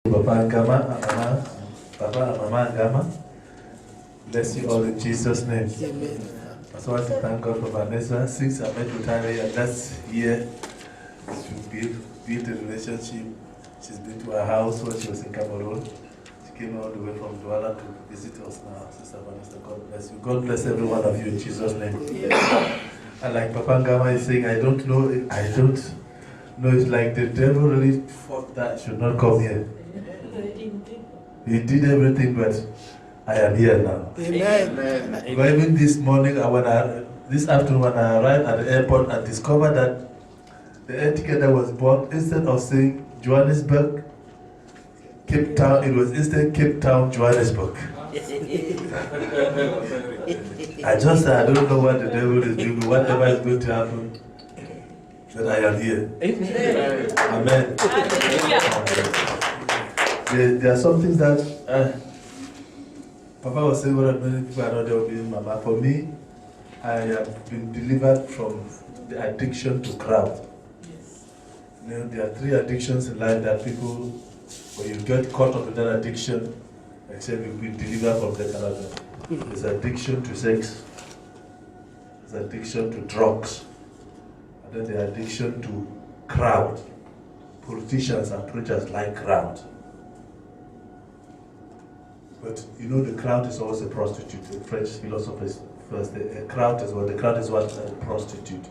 Papa and Gama, and Mama, Papa and Mama and Gama. Bless you all in Jesus' name. Amen. I also want to thank God for Vanessa. Since I met with her last year, she built a relationship. She's been to our house when she was in Cameroon. She came all the way from Douala to visit us now. Sister Vanessa, God bless you. God bless every one of you in Jesus' name. Yeah. And like Papa Ngama is saying, I don't know, it's like the devil really thought that I should not come here. He did everything, but I am here now. Amen. But even this morning, this afternoon, when I arrived at the airport, I discovered that the air ticket that was bought, instead of saying Johannesburg, Cape Town, it was instead Cape Town, Johannesburg. I don't know what the devil is doing, whatever is going to happen, but I am here. Amen. There are some things that Papa was saying, what many people are not there being Mama. For me, I have been delivered from the addiction to crowd. You know, there are 3 addictions in life that people, when you get caught up in that addiction, except you've been delivered from that another. There's addiction to sex, there's addiction to drugs, and then the addiction to crowd. Politicians and preachers like crowd. But you know, the crowd is always a prostitute. The French philosophers first, the crowd is what a prostitute.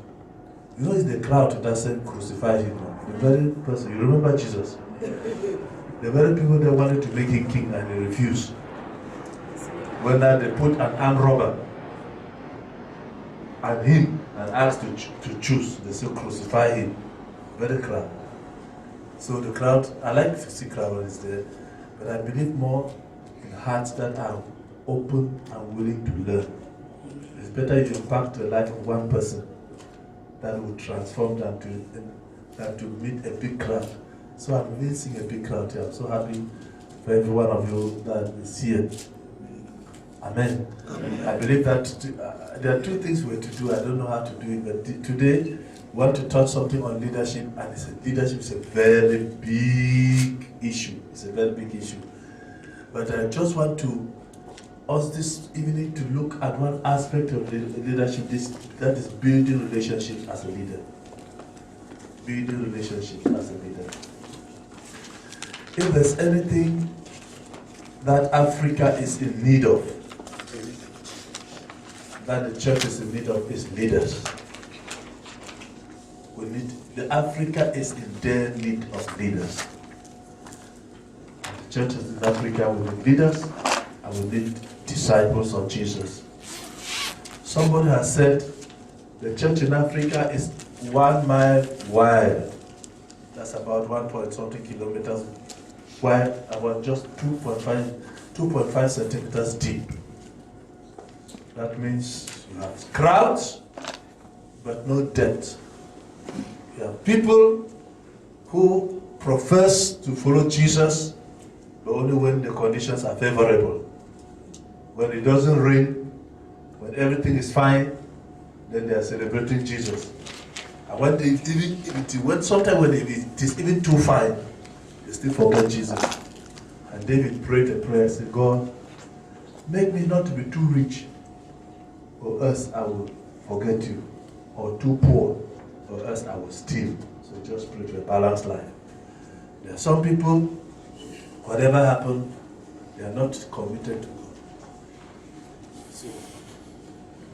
You know, it's the crowd that said crucify him. The very person, you remember Jesus? The very people that wanted to make him king and he refused. When they put an armed robber and him and asked to choose, they said crucify him. Very crowd. So the crowd, I like to see crowd when it's there, but I believe more in hearts that are open and willing to learn. It's better you impact the life of one person that will transform than to meet a big crowd. So I'm really seeing a big crowd here. I'm so happy for every one of you that is here. Amen. Amen. I believe that there are 2 things we're to do. I don't know how to do it, but today we want to touch something on leadership, and leadership is a very big issue. It's a very big issue. But I just want us this evening to look at one aspect of leadership, that is building relationships as a leader. Building relationships as a leader. If there's anything that Africa is in need of, that the church is in need of, is leaders. Africa is in their need of leaders. The churches in Africa will need leaders and will need disciples of Jesus. Somebody has said the church in Africa is 1 mile wide. That's about 1.something kilometers wide, about just 2.5 centimeters deep. That means you have crowds, but no depth. You have people who profess to follow Jesus, but only when the conditions are favorable. When it doesn't rain, when everything is fine, then they are celebrating Jesus. And sometimes when it is even too fine, they still forget Jesus. And David prayed a prayer and said, God, make me not to be too rich, or else I will forget you, or too poor, or else I will steal. So just pray for a balanced life. There are some people, whatever happens, they are not committed to God. So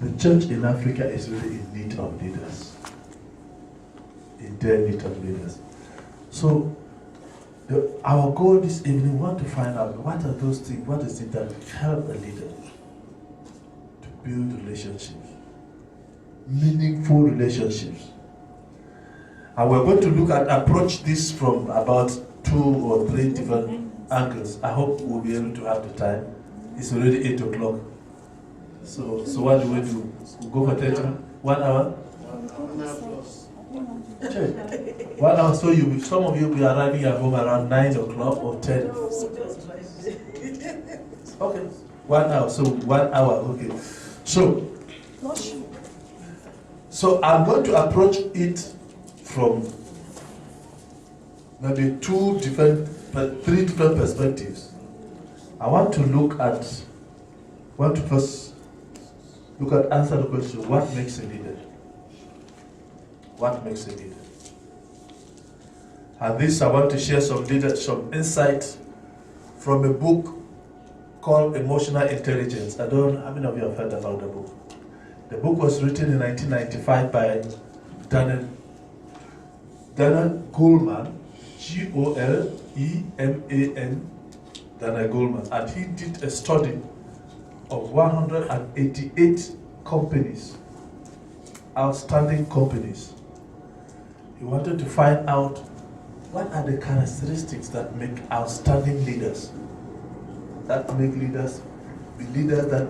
the church in Africa is really in need of leaders. In their need of leaders. So our goal this evening, we want to find out what are those things, what is it that help a leader to build relationships, meaningful relationships. And we're going to approach this from about 2 or 3 different angles. I hope we'll be able to have the time. It's already 8 o'clock. So what do we do? We'll go for 30 minutes? 1 hour? 1 hour plus. 1 hour, so some of you will be arriving at home around 9 o'clock or 10. Okay, 1 hour, so 1 hour, okay. So I'm going to approach it from maybe three different perspectives. I want to first answer the question, what makes a leader? What makes a leader? And this, I want to share some insight from a book called Emotional Intelligence. I don't know how many of you have heard about the book. The book was written in 1995 by Daniel Goleman, Goleman, Daniel Goleman, and he did a study of 188 companies, outstanding companies. He wanted to find out what are the characteristics that make outstanding leaders, that make leaders be leaders that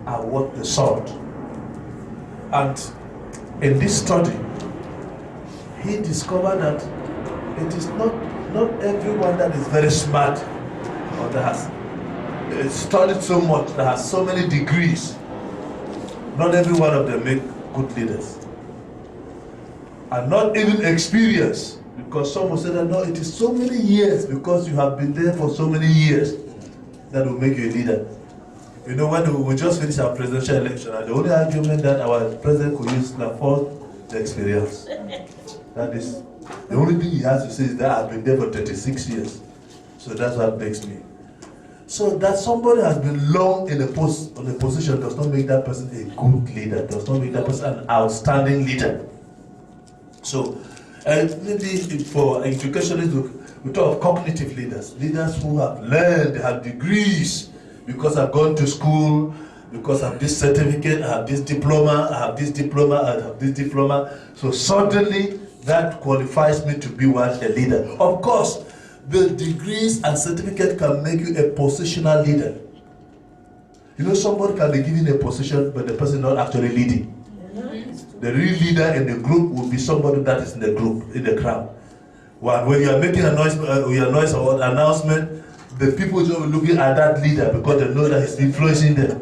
are worth the salt. And in this study, he discovered that it is not everyone that is very smart or that has studied so much, that has so many degrees. Not every one of them make good leaders. And not even experience, because some will say that no, it is so many years, because you have been there for so many years, that will make you a leader. You know, when we just finished our presidential election, and the only argument that our president could use is for the experience. That is, the only thing he has to say is that I've been there for 36 years. So that's what makes me. So that somebody has been long in a position does not make that person a good leader, does not make that person an outstanding leader. So, maybe for educationists, we talk of cognitive leaders, leaders who have learned, they have degrees, because I've gone to school, because I have this certificate, I have this diploma, I have this diploma, I have this diploma. So suddenly that qualifies me to be a leader. Of course, the degrees and certificate can make you a positional leader. You know, somebody can be given a position, but the person not actually leading. The real leader in the group will be somebody that is in the group, in the crowd. When you are making a noise or announcement, the people just looking at that leader because they know that he's influencing them.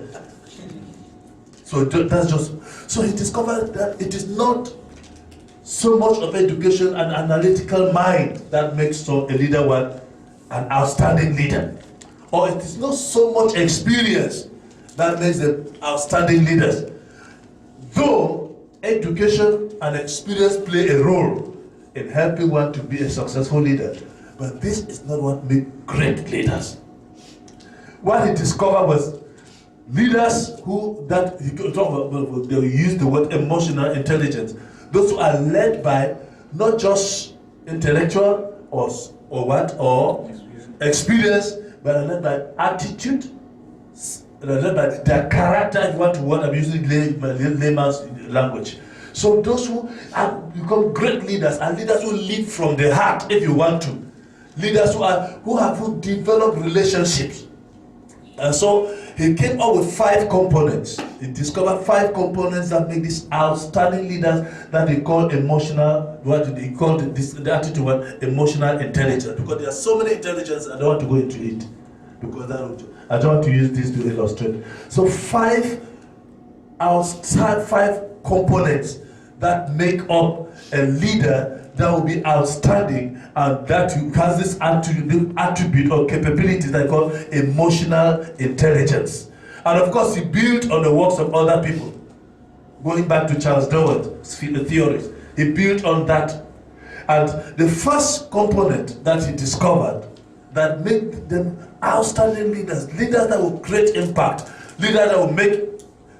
So that's just. So he discovered that it is not so much of education and analytical mind that makes a leader an outstanding leader, or it is not so much experience that makes them outstanding leaders. Though education and experience play a role in helping one to be a successful leader, but this is not what makes great leaders. What he discovered was leaders they use the word emotional intelligence. Those who are led by not just intellectual or experience, but are led by attitude, led by their character. If you want to word, I'm using layman's language. So those who have become great leaders are leaders who lead from the heart, if you want to. Leaders who develop relationships. And so he came up with 5 components. He discovered 5 components that make these outstanding leaders that they call emotional, the attitude emotional intelligence. Because there are so many intelligence, I don't want to go into it. Because I don't want to use this to illustrate. So 5 components that make up a leader that will be outstanding and that has this attribute or capability that I call emotional intelligence. And of course, he built on the works of other people. Going back to Charles Darwin's theories, he built on that. And the first component that he discovered that make them outstanding leaders, leaders that will create impact, leaders that will make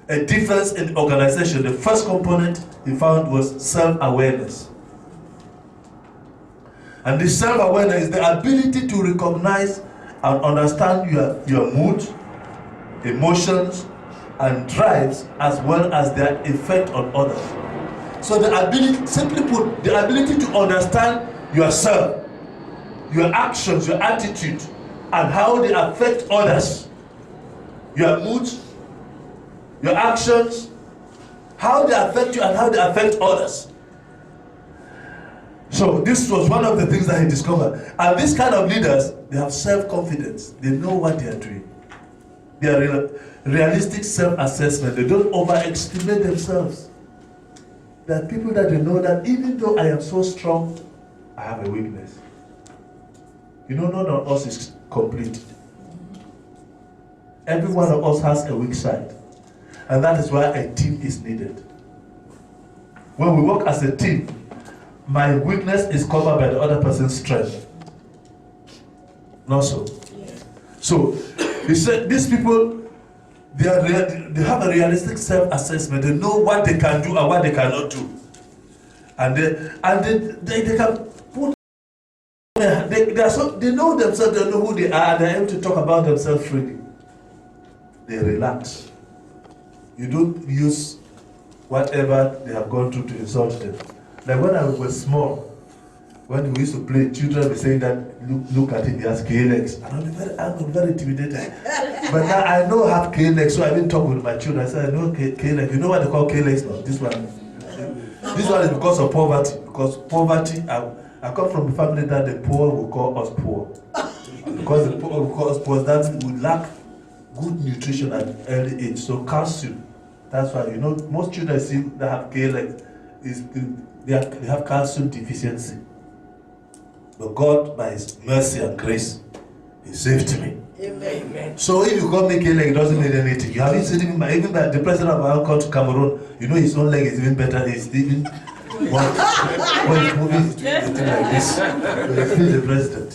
a difference in the organization. The first component he found was self-awareness. And this self-awareness is the ability to recognize and understand your mood, emotions, and drives, as well as their effect on others. So the ability, simply put, the ability to understand yourself, your actions, your attitude, and how they affect others. Your moods, your actions, how they affect you and how they affect others. So this was one of the things that he discovered. And these kind of leaders, they have self-confidence. They know what they are doing. They are realistic self-assessment. They don't overestimate themselves. There are people that they know that even though I am so strong, I have a weakness. You know, none of us is complete. Every one of us has a weak side. And that is why a team is needed. When we work as a team, my weakness is covered by the other person's strength. Not so. So, he said, these people, they have a realistic self-assessment. They know what they can do and what they cannot do. And they can put, they know themselves, they know who they are, they're able to talk about themselves freely. They relax. You don't use whatever they have gone through to insult them. Like when I was small, when we used to play, children were saying that, look at him, he has Felix. And I'm very intimidated. But now I know I have Felix, so I didn't talk with my children. I said, I know Felix. You know what they call Felix now? This one. This one is because of poverty. Because poverty, I come from a family that the poor will call us poor. Because the poor will call us poor, that we lack good nutrition at early age. So calcium. That's why, you know, most children see that have Felix, they have calcium deficiency. But God, by His mercy and grace, He saved me. Amen. So if you call me K-leg, it doesn't mean anything. You haven't seen him, even the president of our country, Cameroon, you know his own leg is even better. He's even when he's moving, he's doing a thing like this. He's the president.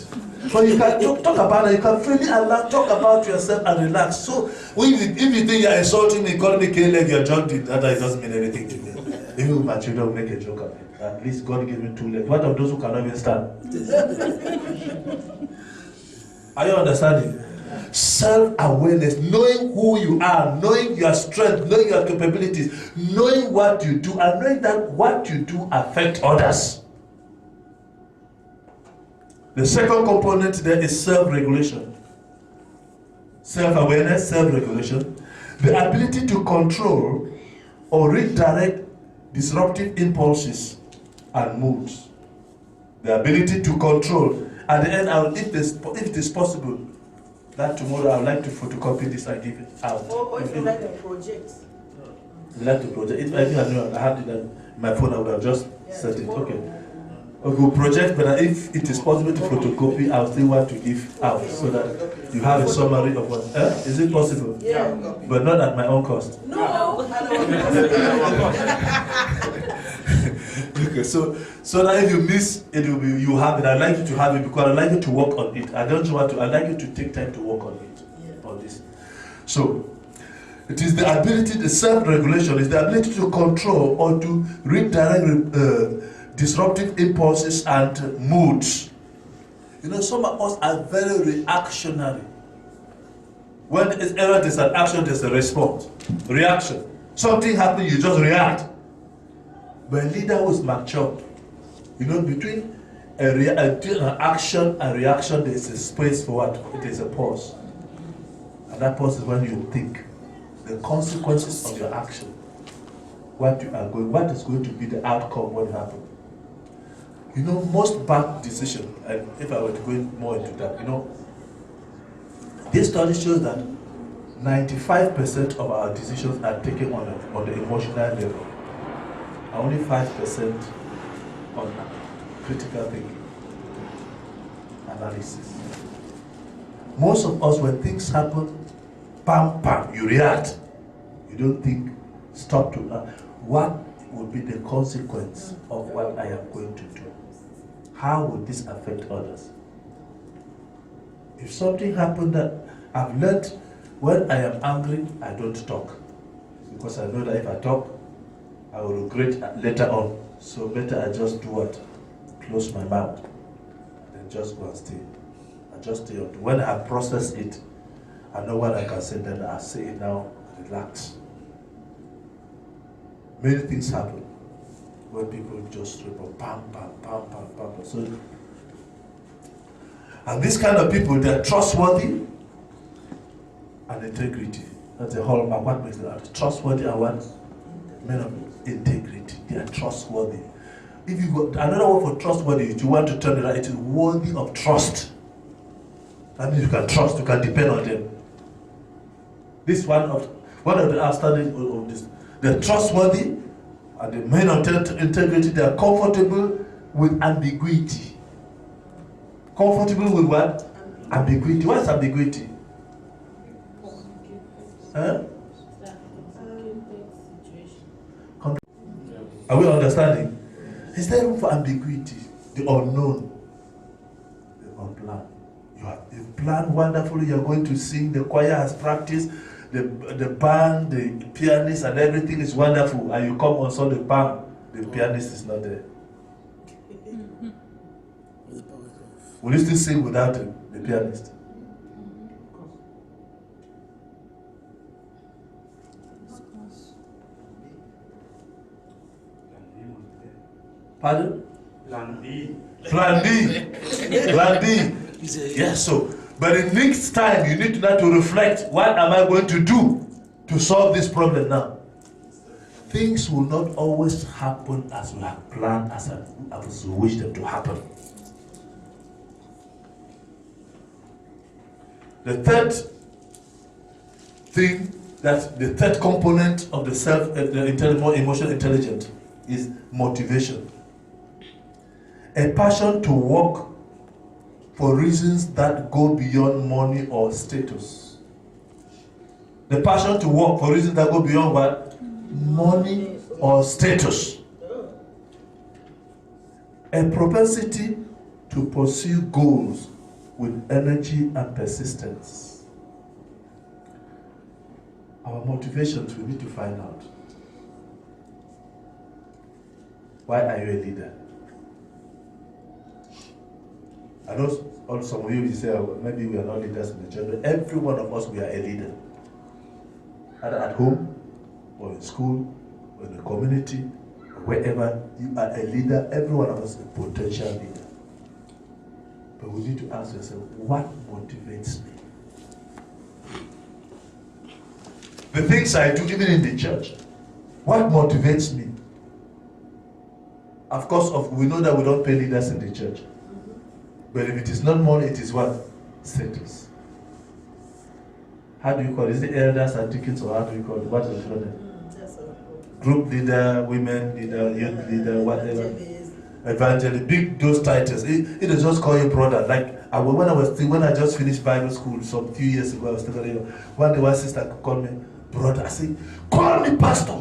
So you can talk about it. You can freely talk about yourself and relax. So if you think you're insulting me, calling me K-leg, you're joking. That it doesn't mean anything to me. Even with my children, will make a joke of it. At least God gave me 2 legs. What of those who cannot even stand? Are you understanding? Self-awareness, knowing who you are, knowing your strength, knowing your capabilities, knowing what you do, and knowing that what you do affects others. The second component there is self-regulation. Self-awareness, self-regulation. The ability to control or redirect disruptive impulses and moods. The ability to control. At the end, if it is possible, that tomorrow I would like to photocopy this and give it out. Or if you like a project. You like to project? If I had it on my phone, I would have just set it. Okay. We'll project, but if it is possible to photocopy, I'll still want to give out so that you have a summary of what. Is it possible? Yeah. But not at my own cost. No. Okay, so that if you miss it, you have it. I'd like you to have it because I'd like you to work on it. I'd like you to take time to work on it, on this. So, it is the ability, the self-regulation, is the ability to control or to redirect disruptive impulses and moods. You know, some of us are very reactionary. When there's an action, there's a response. Reaction. Something happens, you just react. But a leader who is mature, you know, between an action and reaction, there is a space for what? It is a pause. And that pause is when you think the consequences of your action. What is going to be the outcome when it happens. You know, most bad decisions, and if I were to go more into that, you know, this study shows that 95% of our decisions are taken on the emotional level. Only 5% on critical thinking, analysis. Most of us, when things happen, bam, bam, you react. You don't think, stop to what will be the consequence of what I am going to do? How will this affect others? If something happened that I've learned, when I am angry, I don't talk. Because I know that if I talk, I will regret later on. So better I just do what? Close my mouth. And just go and stay. I just stay on. When I process it, I know what I can say, then I say it now, relax. Many things happen when people just report, pam, pam, pam, pam, pam. So, and these kind of people, they're trustworthy and integrity. That's the hallmark. What makes them trustworthy and what? Men of integrity. They are trustworthy. If you go, another word for trustworthy, if you want to turn it around, it is worthy of trust. That means you can trust, you can depend on them. This one of the outstanding of this. They're trustworthy and the men of integrity, they are comfortable with ambiguity. Comfortable with what? Ambiguity. What is ambiguity? Huh? Are we understanding? Is there room for ambiguity? The unknown, the unplanned. You've planned wonderfully. You're going to sing. The choir has practiced. The band, the pianist, and everything is wonderful. And you come on Sunday, bam, the pianist is not there. Will you still sing without the pianist? Pardon? Plan B. Plan B. Plan B. Yes, so. But in next time, you need to now to reflect, what am I going to do to solve this problem now? Things will not always happen as we have planned, as we wish them to happen. The third thing, the third component of the more emotional intelligence is motivation. A passion to work for reasons that go beyond money or status. The passion to work for reasons that go beyond what? Money or status. A propensity to pursue goals with energy and persistence. Our motivations, we need to find out. Why are you a leader? I know some of you will say, oh, maybe we are not leaders in the church, but every one of us, we are a leader. Either at home, or in school, or in the community, or wherever you are a leader, every one of us is a potential leader. But we need to ask yourself, what motivates me? The things I do, even in the church, what motivates me? Of course, we know that we don't pay leaders in the church. But if it is not money, it is what? Status. How do you call it? Is it elders and deacons, or how do you call it? What is it? Group leader, women leader, youth leader, whatever. Evangelist, big those titles. It is just call you brother. Like when I just finished Bible school some few years ago, I was still very young. One day one sister called me brother. I said, call me pastor.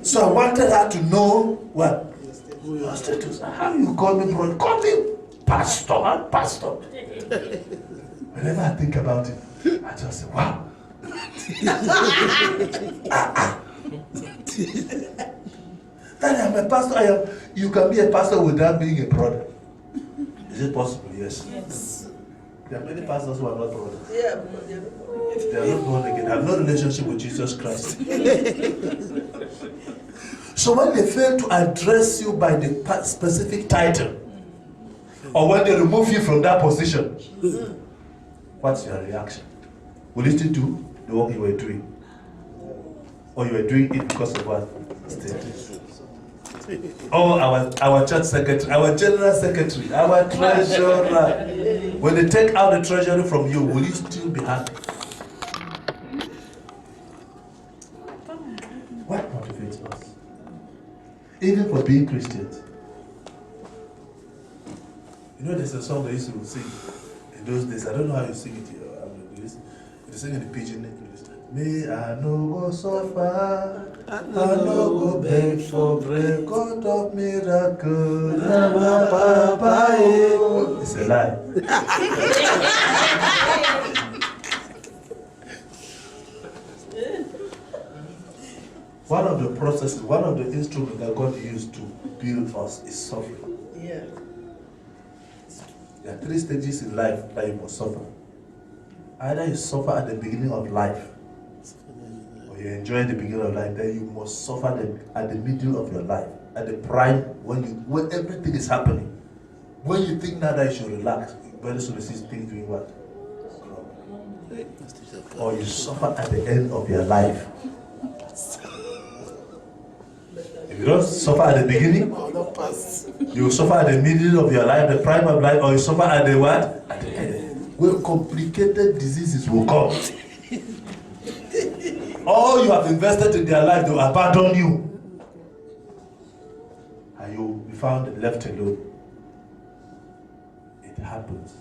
So I wanted her to know what? Your status. How you call me brother? Call me pastor, pastor. Whenever I think about it, I just say, wow. That I'm a pastor. You can be a pastor without being a brother. Is it possible? Yes. Yes. There are many pastors who are not brothers. Yeah, they are not born again. Have no relationship with Jesus Christ. So when they fail to address you by the specific title, or when they remove you from that position, what's your reaction? Will you still do the work you were doing? Or you were doing it because of what? Status. Oh, our church secretary, our general secretary, our treasurer. When they take out the treasury from you, will you still be happy? What motivates us? Even for being Christians. You know, there's a song they used to sing in those days. I don't know how you sing it here. They sing in the pidgin English. Me, I no go suffer, I no go beg for bread. God of miracle, never papa. It's a lie. One of the processes, one of the instruments that God used to build us is suffering. Yeah. There are 3 stages in life that you must suffer. Either you suffer at the beginning of life, or you enjoy the beginning of life, then you must suffer at the middle of your life, at the prime, when everything is happening. When you think now that you should relax, very soon you see things doing what? Or you suffer at the end of your life. If you don't suffer at the beginning, you will suffer at the middle of your life, the prime of life, or you suffer at the what? At the end. Where complicated diseases will come. All you have invested in their life, they will abandon you. and you'll be found left alone. It happens.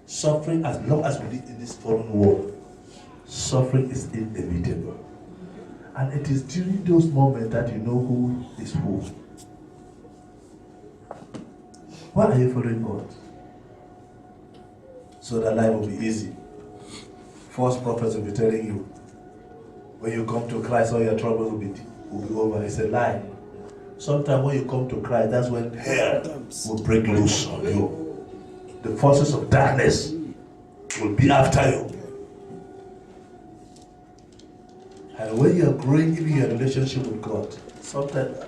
Suffering, as long as we live in this fallen world, suffering is inevitable. And it is during those moments that you know who is who. Why are you following God? So that life will be easy. False prophets will be telling you, when you come to Christ, all your troubles will be over. It's a lie. Sometimes when you come to Christ, that's when hell will break loose on you. The forces of darkness will be after you. And when you are growing in your relationship with God, sometimes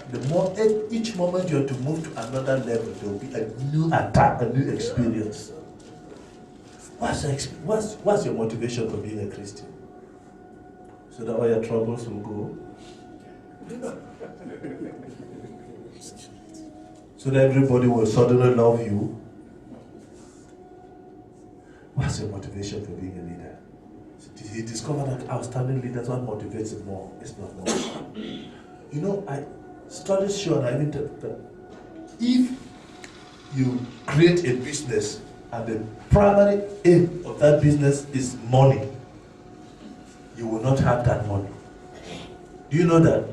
each moment you have to move to another level, there will be a new attack, a new experience. What's your motivation for being a Christian? So that all your troubles will go? So that everybody will suddenly love you? What's your motivation for being a leader? He discovered that outstanding leaders, what motivates him more is not more. Studies show, and I mean that if you create a business and the primary aim of that business is money, you will not have that money. Do you know that?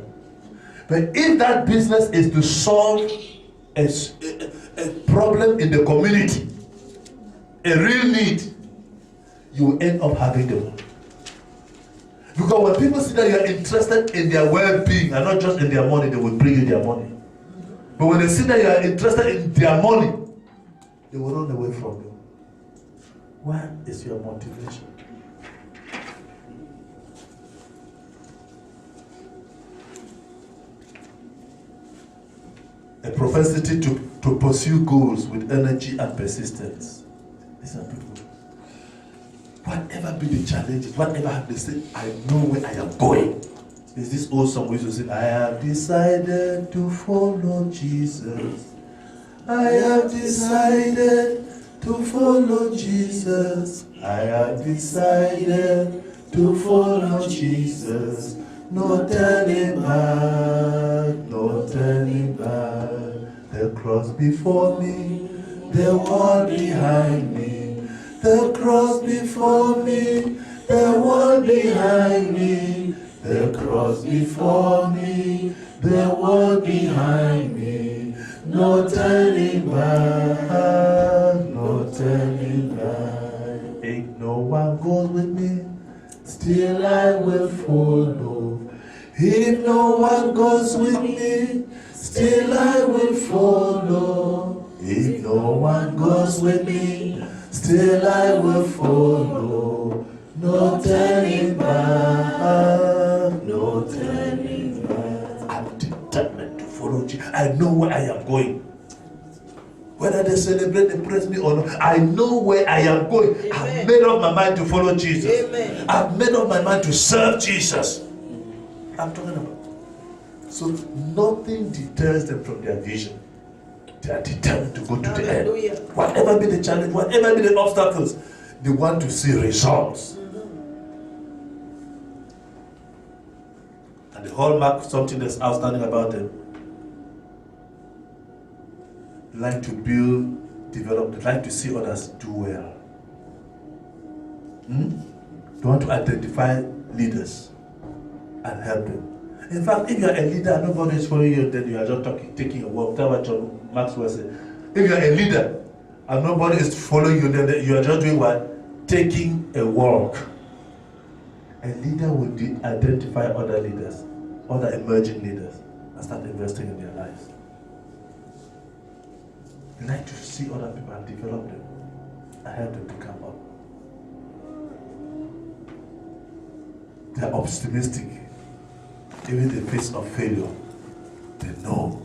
But if that business is to solve a problem in the community, a real need, you will end up having the money. Because when people see that you are interested in their well-being and not just in their money, they will bring you their money. But when they see that you are interested in their money, they will run away from you. What is your motivation? A propensity to pursue goals with energy and persistence. These are people. Whatever be the challenges, whatever have they said, I know where I am going. There's this old song we used to sing, I have decided to follow Jesus. I have decided to follow Jesus. I have decided to follow Jesus. No turning back, no turning back. The cross before me, the world behind me. The cross before me, the world behind me. The cross before me, the world behind me. No turning back, no turning back. Ain't no one goes with me, still I will follow. If no one goes with me, still I will follow. If no one goes with me, still I will follow. No turning back, no turning back. I'm determined to follow Jesus. I know where I am going. Whether they celebrate, they praise me or not, I know where I am going. Amen. I've made up my mind to follow Jesus. Amen. I've made up my mind to serve Jesus. I'm talking about. So nothing deters them from their vision. They are determined to go to the end. Whatever be the challenge, whatever be the obstacles, they want to see results. And the hallmark, something that's outstanding about them, they like to build, develop, they like to see others do well. They want to identify leaders and help them. In fact, if you are a leader and nobody is following you, then you are just taking a walk. That's what John Maxwell said. If you are a leader and nobody is following you, then you are just doing what? Taking a walk. A leader will identify other leaders, other emerging leaders, and start investing in their lives. They like to see other people and develop them and help them to come up. They are optimistic. Even in the face of failure, they know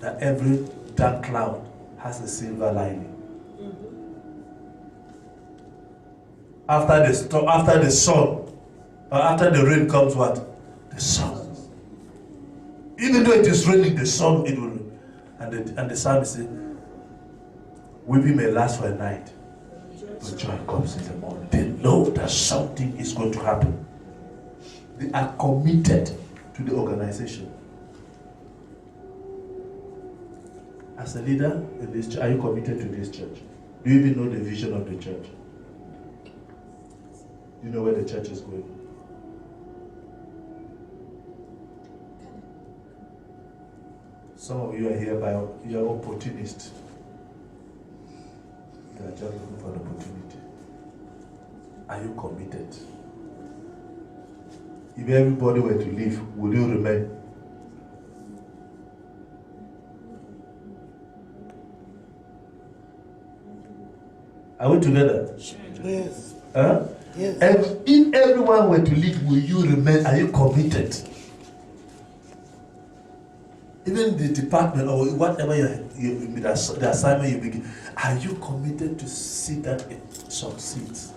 that every dark cloud has a silver lining. After the sun, or after the rain comes what? The sun. Even though it is raining, the sun, it will rain. And the psalmist says, weeping may last for a night, but joy comes in the morning. They know that something is going to happen. They are committed to the organization. As a leader in this church, are you committed to this church? Do you even know the vision of the church? Do you know where the church is going? Some of you are here by you are opportunists. You are just looking for an opportunity. Are you committed? If everybody were to leave, will you remain? Are we together? Yes. Huh? Yes. If everyone were to leave, will you remain? Are you committed? Even the department or whatever the assignment you begin, are you committed to see that it succeeds?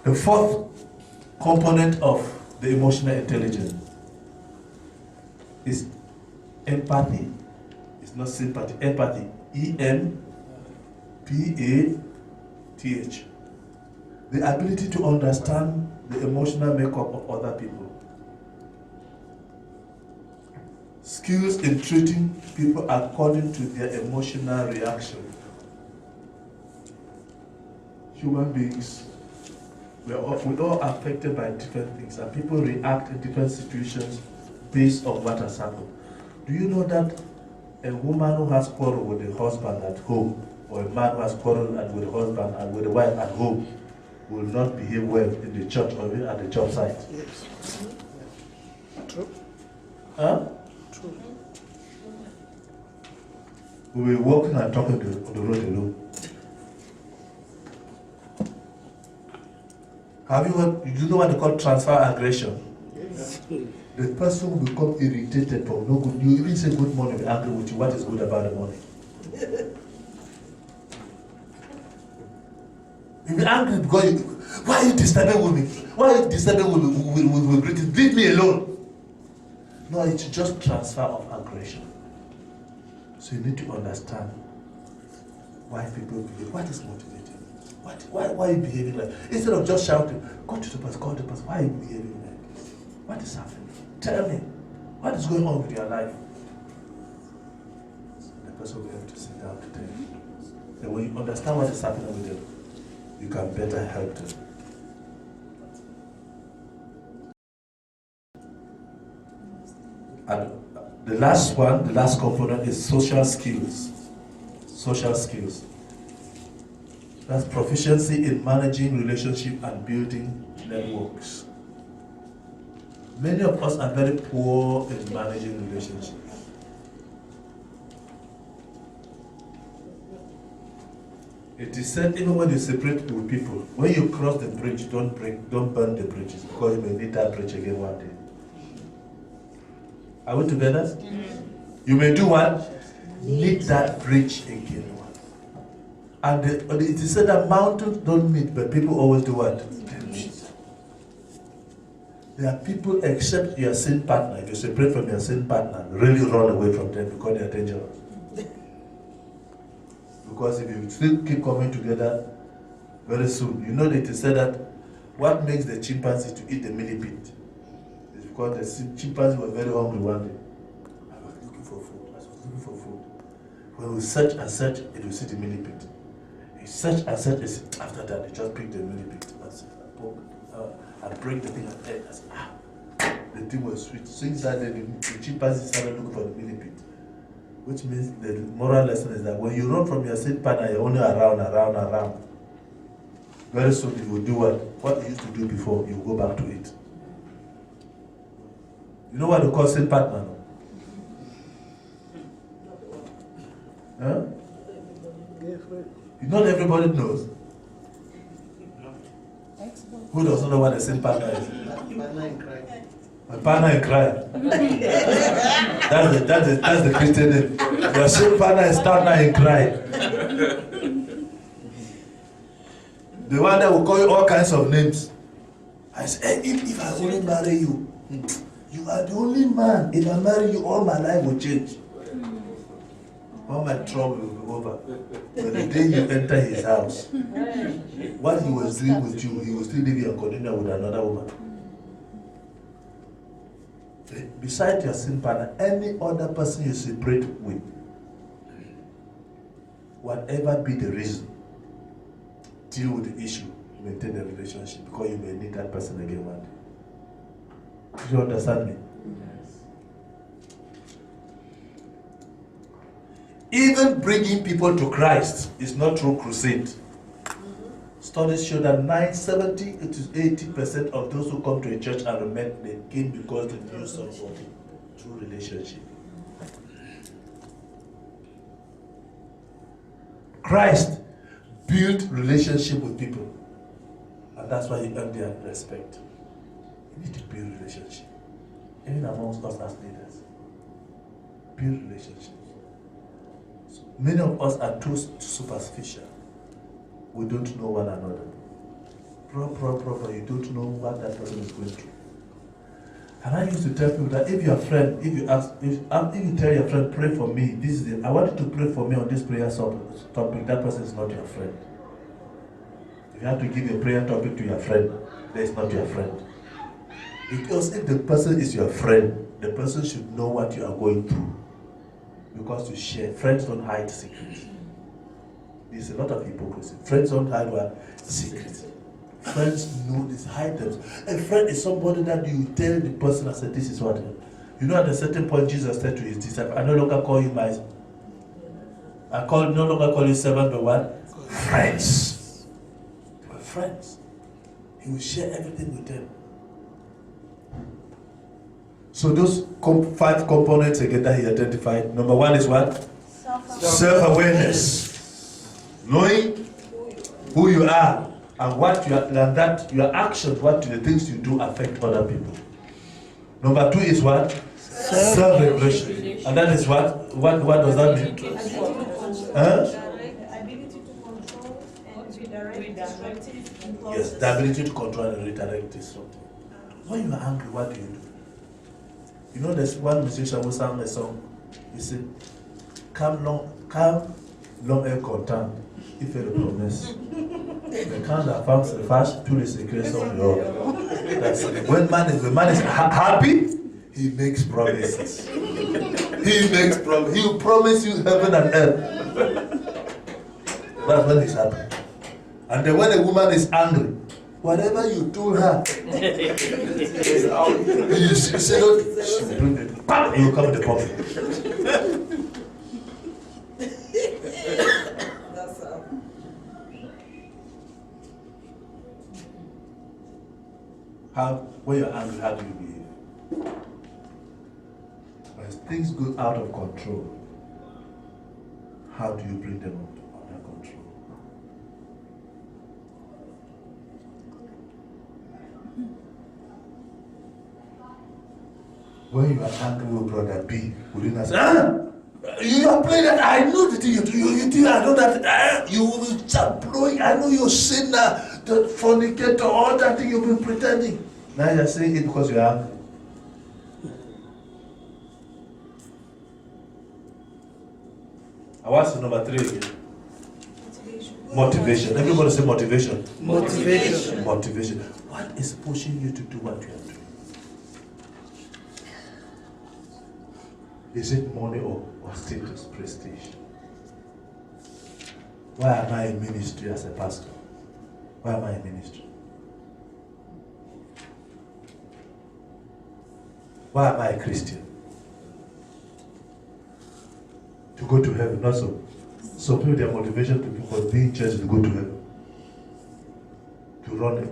The fourth component of the emotional intelligence is empathy. It's not sympathy, empathy. E-M-P-A-T-H. The ability to understand the emotional makeup of other people. Skills in treating people according to their emotional reaction. Human beings, we're all affected by different things, and people react in different situations based on what has happened. Do you know that a woman who has quarreled with the husband at home, or a man who has quarreled with the husband and with the wife at home, will not behave well in the church or even at the job site? Yes. True. Huh? True. We'll be walking and talking on the road alone. Have you heard, you know what they call transfer aggression? Yes. The person will become irritated from no good. You even say good morning, be angry with you. What is good about the morning? You'll be angry because why are you disturbing with me? Why are you disturbing with greetings? Leave me alone. No, it's just transfer of aggression. So you need to understand why people behave. What is motivating? Why are you behaving like? Instead of just shouting, go to the person, call the person. Why are you behaving like this? What is happening? Tell me. What is going on with your life? The person will have to sit down to tell you. And when you understand what is happening with them, you can better help them. And the last one, the last component is social skills. Social skills. That's proficiency in managing relationships and building networks. Many of us are very poor in managing relationships. It is said even when you separate with people, when you cross the bridge, don't burn the bridges, because you may need that bridge again one day. Are we together? Mm-hmm. You may do what? Need that bridge again. And it is said that mountains don't meet, but people always do what? They meet. There are people, except your sin partner, if you separate from your sin partner, really run away from them because they are dangerous. Because if you still keep coming together, very soon, you know that it is said that what makes the chimpanzee to eat the millipede is because the chimpanzee was very hungry one day. I was looking for food. When we search and search, it will see the millipede. You search and search, after that, they just pick the millipede and break the thing and eat. The thing was sweet. Since that day, the chimpanzee started looking for the millipede. Which means the moral lesson is that when you run from your sin partner, you're only around. Very soon you will do what you used to do before, you will go back to it. You know what they call sin partner? Huh? Not everybody knows. Who doesn't know what a sin partner is? My partner in crime. That's the Christian name. Your sin partner is partner in crime. The one that will call you all kinds of names. I say, hey, if I only marry you, you are the only man. If I marry you, all my life will change. All my trouble will be over. But the day you enter his house, what he was doing with you, he will still leave you and continue with another woman. Besides your sin partner, any other person you separate with, whatever be the reason, deal with the issue, maintain the relationship, because you may need that person again one day. Do you understand me? Even bringing people to Christ is not through crusade. Studies show that 70 to 80% of those who come to a church and remain, they came because they knew somebody through relationship. Christ built relationship with people, and that's why he earned their respect. You need to build relationship, even amongst us as leaders. Build relationships. So many of us are too superficial. We don't know one another. Proper, you don't know what that person is going through. And I used to tell people that if your friend, if you tell your friend, pray for me, this is it. I want you to pray for me on this prayer topic, that person is not your friend. If you have to give a prayer topic to your friend, that is not your friend. Because if the person is your friend, the person should know what you are going through. Because you share. Friends don't hide secrets. There's a lot of hypocrisy. Friends don't hide what? Secrets. Friends know this, hide them. A friend is somebody that you tell the person and say, this is what. You know, at a certain point, Jesus said to his disciples, I no longer call you my. No longer call you servant, but what? Friends. They were friends. He will share everything with them. So those 5 components again that he identified. Number 1 is what? Self-awareness. Knowing who you are and what you are, and that your actions, what the things you do affect other people. Number 2 is what? Self-regulation. And that is what? What does that mean? Ability to control and redirect. Yes, the ability to control and redirect is something. When you are angry, what do you do? You know, there's one musician who sang a song. He said, "Come long et content, il fait le promesse. Mais quand la femme se fâche, tous les secrets sont dehors." That's it. When the man is happy, he makes promises. He makes promises. He will promise you heaven and earth. That's when he's happy. And then when a woman is angry, whatever you told her, you say, "No," she will bring it. Bam! You come with the problem. When you're angry, how do you behave? When things go out of control, how do you bring them under control? When you are angry with brother B, would you not say, you are playing that, I know the thing you do, I know that, you will start blowing, I know you're sinner, the fornicator, all that thing you've been pretending. Now you're saying it because you're angry. What's the number 3 again? Motivation. Everybody say motivation. Motivation. What is pushing you to do what you are doing? Is it money or status, prestige? Why am I in ministry as a pastor? Why am I in ministry? Why am I a Christian? To go to heaven, not so. Some people, their motivation to people being in church is to go to heaven.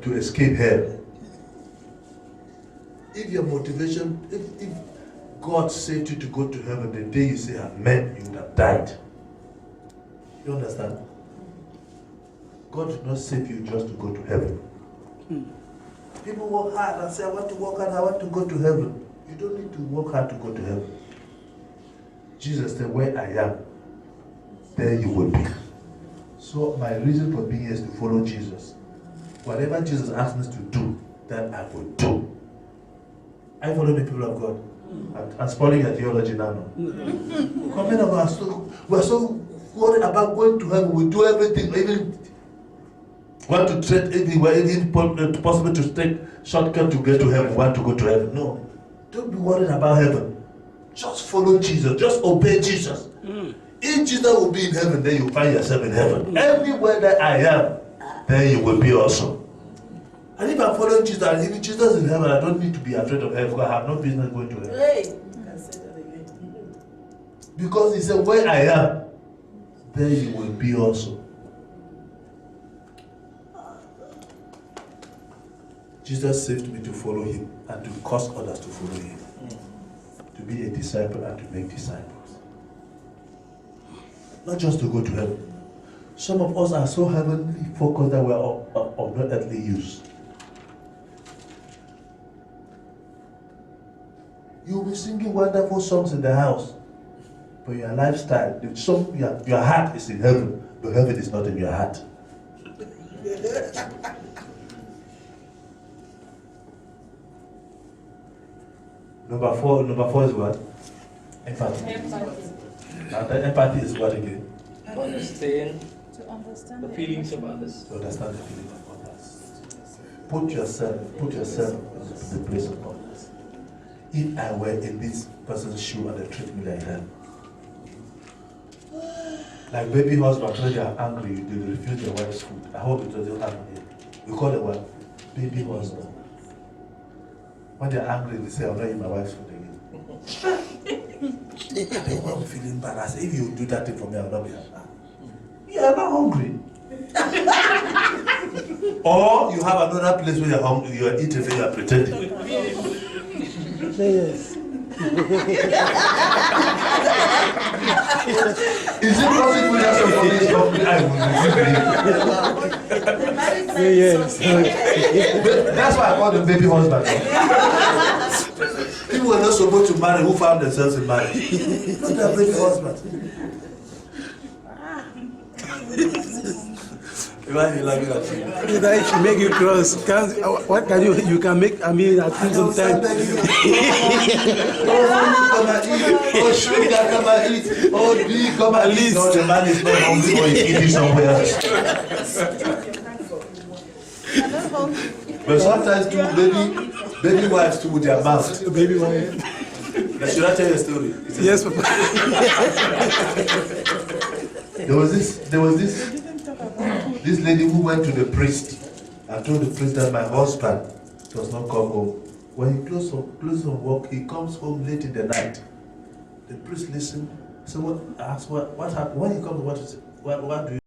To escape hell. If your motivation, if God saved you to go to heaven, the day you say amen, you would have died. You understand? God did not save you just to go to heaven. People work hard and say, I want to work hard, I want to go to heaven. You don't need to work hard to go to heaven. Jesus said, where I am, there you will be. So my reason for being here is to follow Jesus. Whatever Jesus asks me to do, that I will do. I follow the people of God. I'm spoiling your theology now. We're so worried about going to heaven. We do everything, even want to tread everywhere, even possible to take shortcut to get to heaven, want to go to heaven. No. Don't be worried about heaven. Just follow Jesus. Just obey Jesus. If Jesus will be in heaven, then you find yourself in heaven. Anywhere that I am, then you will be also. And if I'm following Jesus, and if Jesus is in heaven, I don't need to be afraid of heaven because I have no business going to heaven. Hey. You can say that again. Because he said, where I am, there you will be also. Jesus saved me to follow him and to cause others to follow him. To be a disciple and to make disciples. Not just to go to heaven. Some of us are so heavenly focused that we are of no earthly use. You'll be singing wonderful songs in the house, but your lifestyle, your heart is in heaven, but heaven is not in your heart. Number four is what? Empathy. Now the empathy is what again? Understand To understand the feelings of others. To understand the feeling of others. Put yourself in the place of others. If I were in this person's shoe and they treat me like that, like baby husbands, when they are angry, they refuse their wife's food. I hope it doesn't happen here. We call the wife baby husband. When they are angry, they say, I'm not eating my wife's food again. I'm feeling bad. I say, if you do that thing for me, I'll not be happy. You are not hungry. Or you have another place where you're hungry, you are eating and you are pretending. Yes. Is it possible that somebody is hungry? I will Yes. That's why I call them baby husband. People were not supposed to marry who found themselves in marriage. Not their baby husband. Why are you laughing at me? If you make you cross, what can you can make, I think sometimes. Come and eat. Oh, sugar, come and eat. Oh, big, come and eat. No, the man is not hungry or he's eating somewhere else. But sometimes too, baby wives too with their mouth. Baby wife. Now, should I tell you a story? Yes, Papa. There was this lady who went to the priest and told the priest that my husband does not come home. When he close on work, he comes home late in the night. The priest listened. So what happened? When he comes, what do you